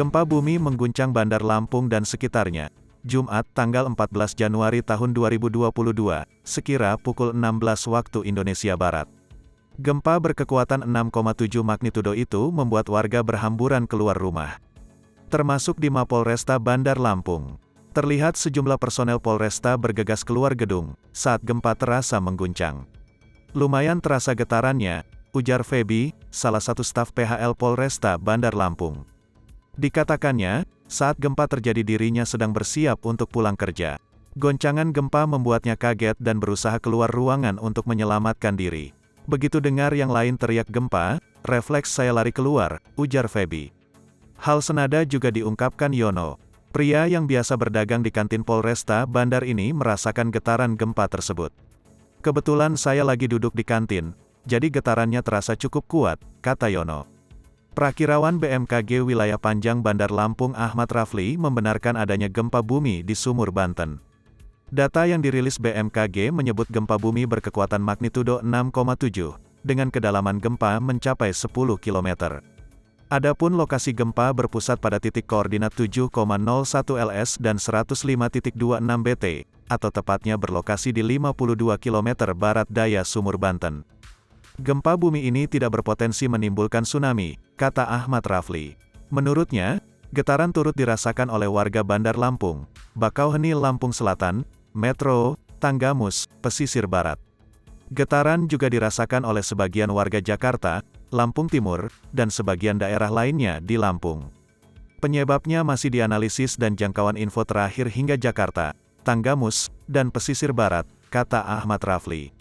Gempa bumi mengguncang Bandar Lampung dan sekitarnya. Jumat, tanggal 14 Januari tahun 2022, sekira pukul 16 waktu Indonesia Barat. Gempa berkekuatan 6,7 magnitudo itu membuat warga berhamburan keluar rumah, termasuk di Mapolresta Bandar Lampung. Terlihat sejumlah personel Polresta bergegas keluar gedung saat gempa terasa mengguncang. "Lumayan terasa getarannya," ujar Feby, salah satu staf PHL Polresta Bandar Lampung. Dikatakannya, saat gempa terjadi dirinya sedang bersiap untuk pulang kerja. Goncangan gempa membuatnya kaget dan berusaha keluar ruangan untuk menyelamatkan diri. "Begitu dengar yang lain teriak gempa, refleks saya lari keluar," ujar Feby. Hal senada juga diungkapkan Yono. Pria yang biasa berdagang di kantin Polresta Bandar ini merasakan getaran gempa tersebut. "Kebetulan saya lagi duduk di kantin, jadi getarannya terasa cukup kuat," kata Yono. Prakirawan BMKG Wilayah Panjang Bandar Lampung Ahmad Rafli membenarkan adanya gempa bumi di Sumur, Banten. Data yang dirilis BMKG menyebut gempa bumi berkekuatan magnitudo 6,7, dengan kedalaman gempa mencapai 10 km. Adapun lokasi gempa berpusat pada titik koordinat 7,01 LS dan 105,26 BT, atau tepatnya berlokasi di 52 km barat daya Sumur, Banten. Gempa bumi ini tidak berpotensi menimbulkan tsunami, kata Ahmad Rafli. Menurutnya, getaran turut dirasakan oleh warga Bandar Lampung, Bakauheni Lampung Selatan, Metro, Tanggamus, Pesisir Barat. Getaran juga dirasakan oleh sebagian warga Jakarta, Lampung Timur, dan sebagian daerah lainnya di Lampung. Penyebabnya masih dianalisis dan jangkauan info terakhir hingga Jakarta, Tanggamus, dan Pesisir Barat, kata Ahmad Rafli.